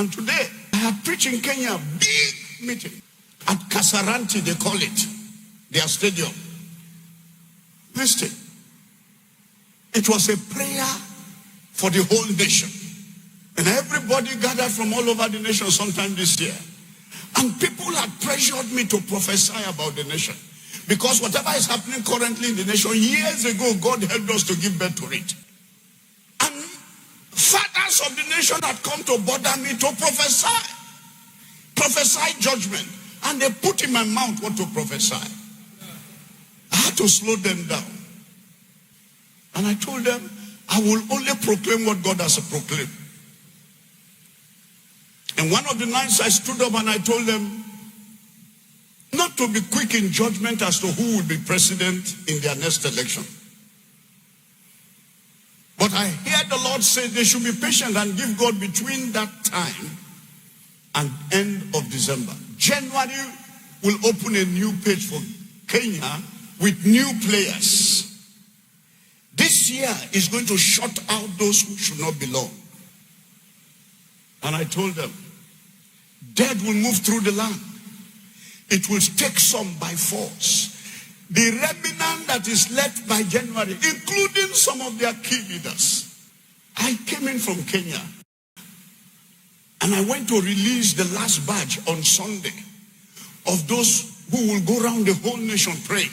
And today, I have preached in Kenya, big meeting. At Kasaranti, they call it, their stadium. Listen, it was a prayer for the whole nation. And everybody gathered from all over the nation sometime this year. And people had pressured me to prophesy about the nation. Because whatever is happening currently in the nation, years ago, God helped us to give birth to it. And fathers of the nation had come to bother me to prophesy. Prophesy judgment. And they put in my mouth what to prophesy. I had to slow them down. And I told them, I will only proclaim what God has proclaimed. And one of the nights I stood up and I told them not to be quick in judgment as to who will be president in their next election. But I heard the Lord say they should be patient and give God between that time and end of December. January will open a new page for Kenya with new players. This year is going to shut out those who should not belong. And I told them, death will move through the land. It will take some by force. The remnant that is left by January, including some of their key leaders. I came in from Kenya. And I went to release the last batch on Sunday of those who will go around the whole nation praying,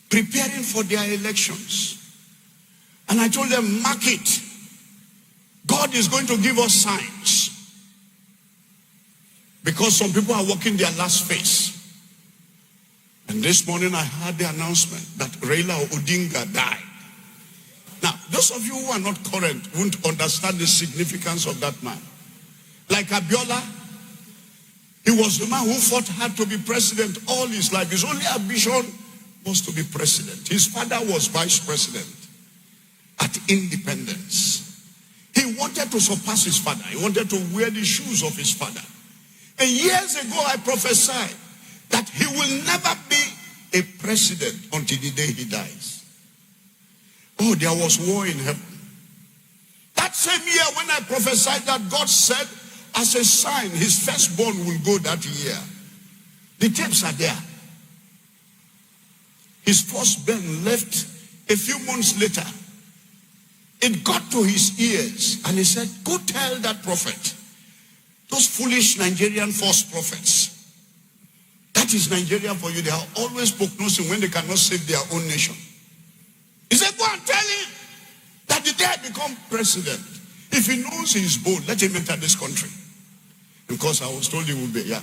preparing for their elections. And I told them, mark it. God is going to give us signs. Because some people are walking their last phase. And this morning I heard the announcement that Raila Odinga died. Now, those of you who are not current won't understand the significance of that man. Like Abiola, he was the man who fought hard to be president all his life. His only ambition was to be president. His father was vice president at independence. He wanted to surpass his father. He wanted to wear the shoes of his father. And years ago I prophesied that he will never be a president until the day he dies. Oh, there was war in heaven. That same year when I prophesied that, God said, as a sign, his firstborn will go that year. The tapes are there. His firstborn left a few months later. It got to his ears and he said, go tell that prophet, those foolish Nigerian false prophets. That is Nigeria for you. They are always prognosing when they cannot save their own nation. He said, go and tell him that the day I become president, if he knows he is bold, let him enter this country. Because I was told I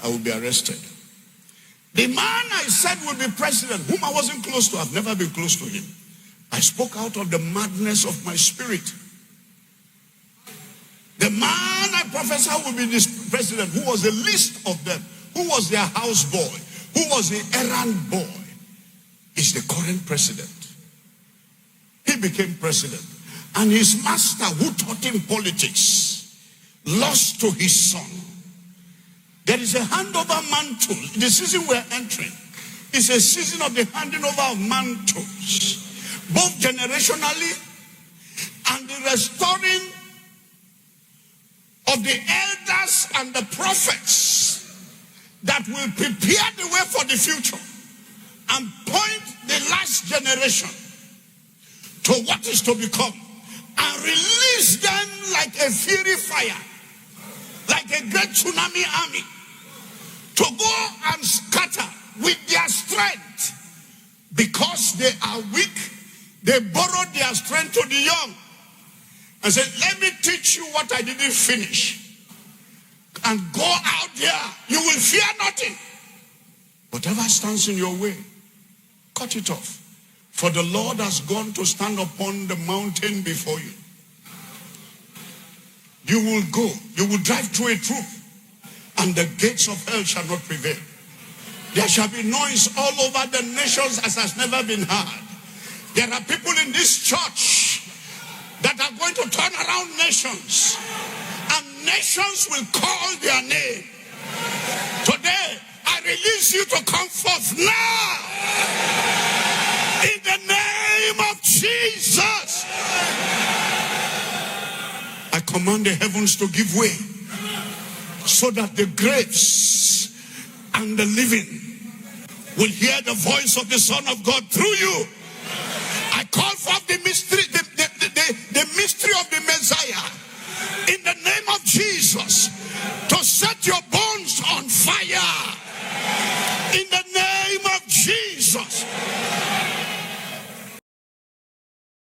will be arrested. The man I said would be president, whom I wasn't close to, I've never been close to him. I spoke out of the madness of my spirit. The man I prophesied would be this president, who was the least of them, who was their houseboy, who was the errand boy, is the current president. He became president. And his master, who taught him politics, lost to his son. There is a handover mantle. The season we're entering is a season of the handing over of mantles, both generationally and the restoring of the elders and the prophets that will prepare the way for the future and point the last generation to what is to become and release them like a fiery fire, like a great tsunami army, to go and scatter with their strength. Because they are weak, they borrowed their strength to the young and said, let me teach you what I didn't finish. And go out there, you will fear nothing. Whatever stands in your way, cut it off. For the Lord has gone to stand upon the mountain before you. You will go, you will drive through a troop, and the gates of hell shall not prevail. There shall be noise all over the nations as has never been heard. There are people in this church that are going to turn around nations, and nations will call their name. Today, I release you to come forth now. In the name of Jesus. I command the heavens to give way. so that the graves and the living will hear the voice of the Son of God through you. I call forth the mystery, the mystery of the Messiah in the name of Jesus to set your bones on fire in the name of Jesus.